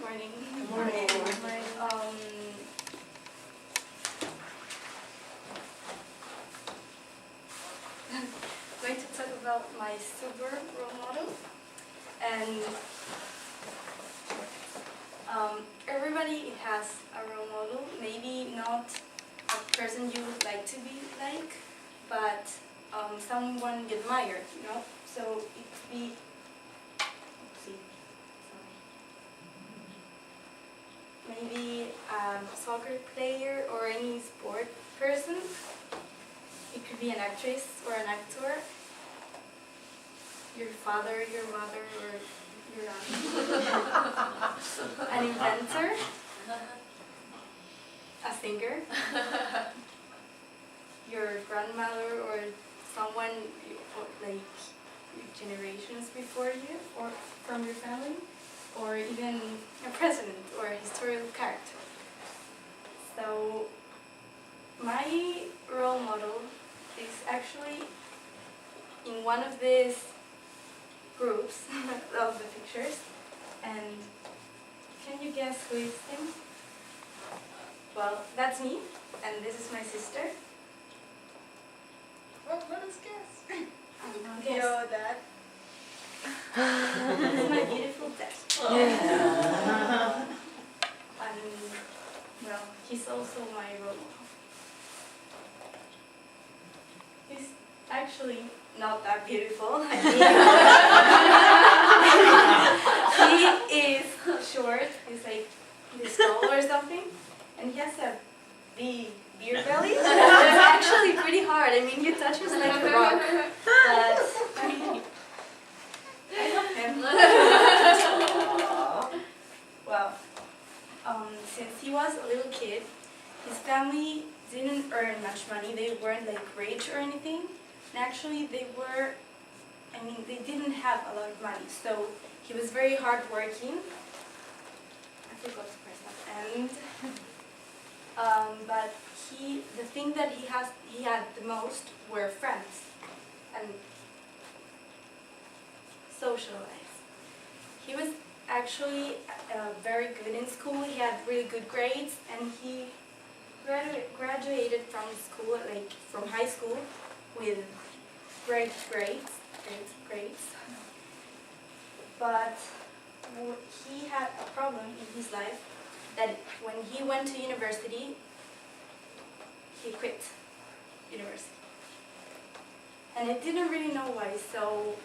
morning. Good morning. Good morning. I'm going to talk about my super role model, and everybody has a role model. Maybe not a person you would like to be like, but someone you admire. So it could be. Maybe a soccer player or any sport person. It could be an actress or an actor. Your father, your mother, or your aunt. An inventor. A singer. Your grandmother or someone like generations before you or from your family. Or even a president or a historical character. So my role model is actually in one of these groups of the pictures. And can you guess who is him? Well, that's me, and this is my sister. Well, let us guess. Guess. Your dad. This is my beautiful dad. And well, he's also my role model. He's actually not that beautiful. He is short. He's like this tall or something, and he has a big beer belly. It's actually pretty hard. I mean, he touches like a rock. But I mean, I love him. Well, since he was a little kid, his family didn't earn much money. They weren't like rich or anything. And actually they were, they didn't have a lot of money. So he was very hardworking. I forgot to press that. And but the thing that he had the most were friends and social life. He was actually very good in school. He had really good grades, and he graduated from school, like from high school, with great grades. But he had a problem in his life that when he went to university, he quit university. And I didn't really know why, so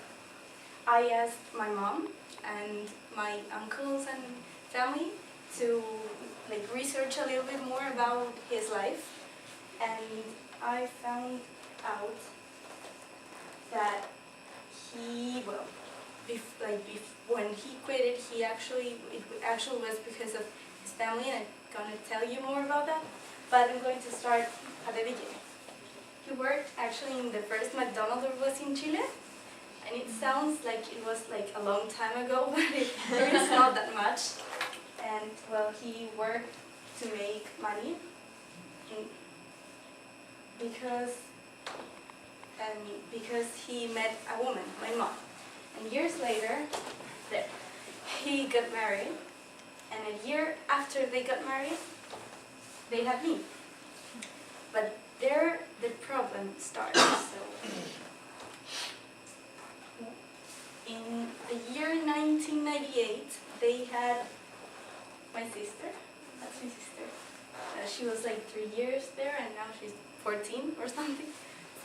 I asked my mom and my uncles and family to research a little bit more about his life, and I found out that he, when he quit it, it actually was because of his family, and I'm going to tell you more about that, but I'm going to start at the beginning. He worked actually in the first McDonald's there was in Chile. And it sounds like it was like a long time ago, but it's not that much. And well, he worked to make money because he met a woman, my mom. And years later, he got married. And a year after they got married, they had me. But there the problem started. So. In the year 1998, they had my sister. That's my sister. She was like 3 years there, and now she's 14 or something.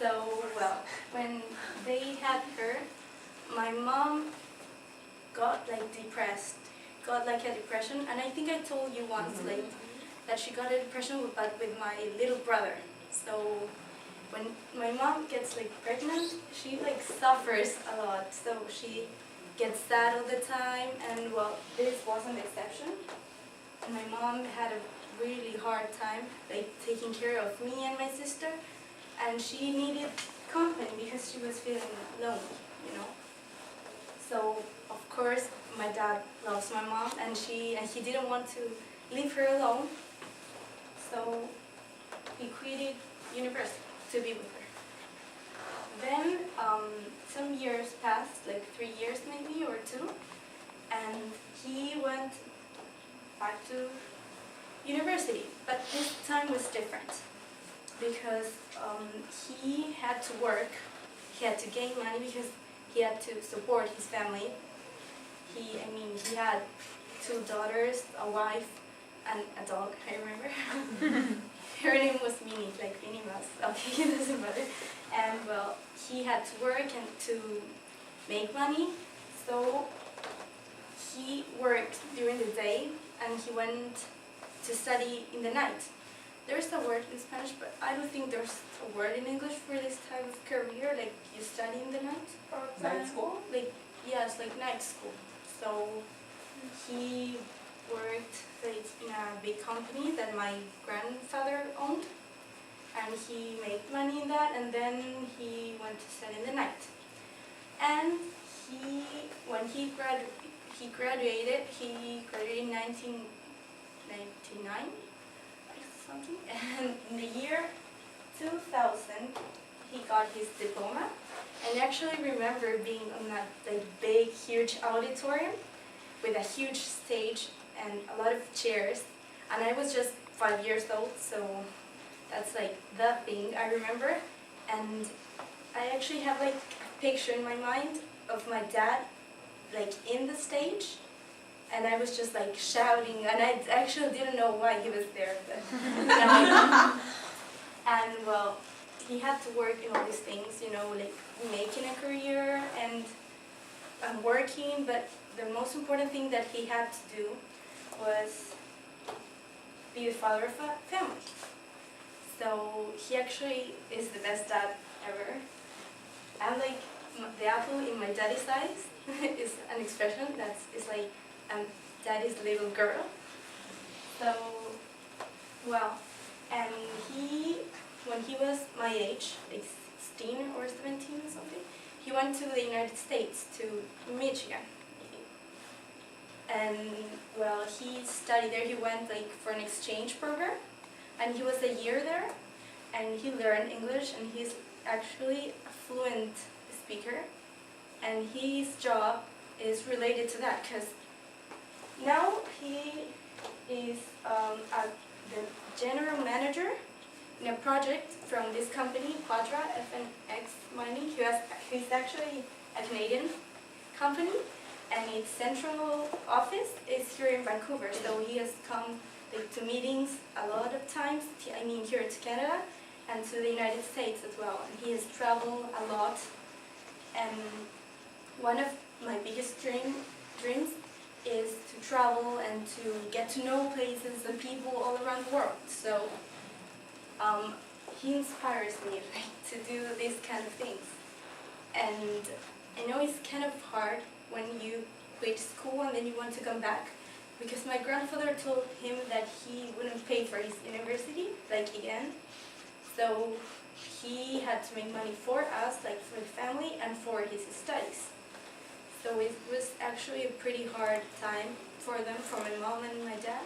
So, well, when they had her, my mom got depressed, got a depression, and I think I told you once that she got a depression but with my little brother. So when my mom gets pregnant, she suffers a lot. So she gets sad all the time, and well, this wasn't the exception. And my mom had a really hard time taking care of me and my sister, and she needed company because she was feeling lonely, So of course my dad loves my mom, and he didn't want to leave her alone. So he quitted university to be with her. Then some years passed, 3 years maybe or 2, and he went back to university. But this time was different because he had to work, he had to gain money because he had to support his family. He had 2 daughters, a wife, and a dog, I remember. Her name was Minnie, like Minnie Mouse. Okay, it doesn't matter. And well, he had to work and to make money, so he worked during the day and he went to study in the night. There's a word in Spanish, but I don't think there's a word in English for this type of career, like you study in the night. Night school? Like, yeah, it's like night school. So he worked like in a big company that my grandfather owned, and he made money in that, and then he went to study in the night. And when he graduated in 1999 or something, and in the year 2000 he got his diploma. And I actually remember being on that big, huge auditorium with a huge stage and a lot of chairs, and I was just 5 years old, so that's like the thing I remember. And I actually have like a picture in my mind of my dad like in the stage, and I was just like shouting, and I actually didn't know why he was there, but now I know. And well, he had to work in all these things, you know, like making a career and working, but the most important thing that he had to do was be the father of a family. So he actually is the best dad ever. I'm like the apple in my daddy's eyes is an expression is like daddy's little girl. So, well, and when he was my age, like 16 or 17 or something, he went to the United States, to Michigan. And well, he studied there. He went like for an exchange program, and he was a year there, and he learned English, and he's actually a fluent speaker, and his job is related to that, because now he is the general manager in a project from this company, Quadra FNX Mining. He's actually a Canadian company, and its central office is here in Vancouver. So he has come like, to meetings a lot of times. I mean, here to Canada and to the United States as well. And he has traveled a lot. And one of my biggest dreams is to travel and to get to know places and people all around the world. So he inspires me to do these kind of things. And I know it's kind of hard when you quit school and then you want to come back, because my grandfather told him that he wouldn't pay for his university, like again. So he had to make money for us, like for the family and for his studies. So it was actually a pretty hard time for them, for my mom and my dad.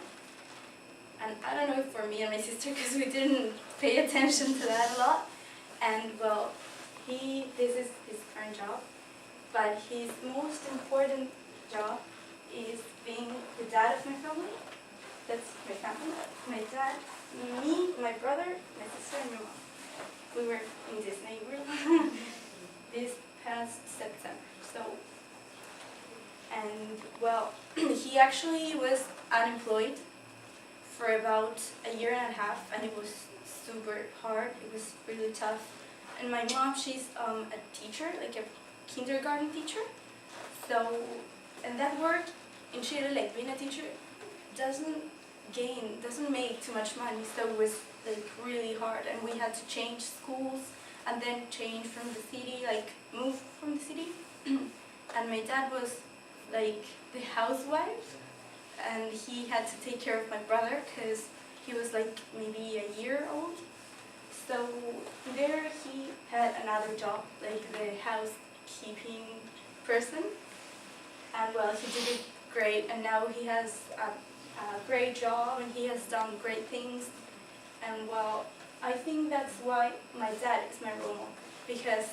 And I don't know if for me and my sister, because we didn't pay attention to that a lot. And well, this is his current job, but his most important job is being the dad of my family. That's my family. My dad, me, my brother, my sister, and my mom. We were in this neighborhood this past September. So, and well, he actually was unemployed for about a year and a half, and it was super hard. It was really tough. And my mom, she's a teacher, like a kindergarten teacher. So, and that work in Chile, like being a teacher, doesn't make too much money. So it was like really hard, and we had to change schools and then change from the city, like move from the city. And my dad was like the housewife, and he had to take care of my brother because he was like maybe a year old. So there he had another job, like the housekeeping person, and well, he did it great, and now he has a great job, and he has done great things. And well, I think that's why my dad is my role model, because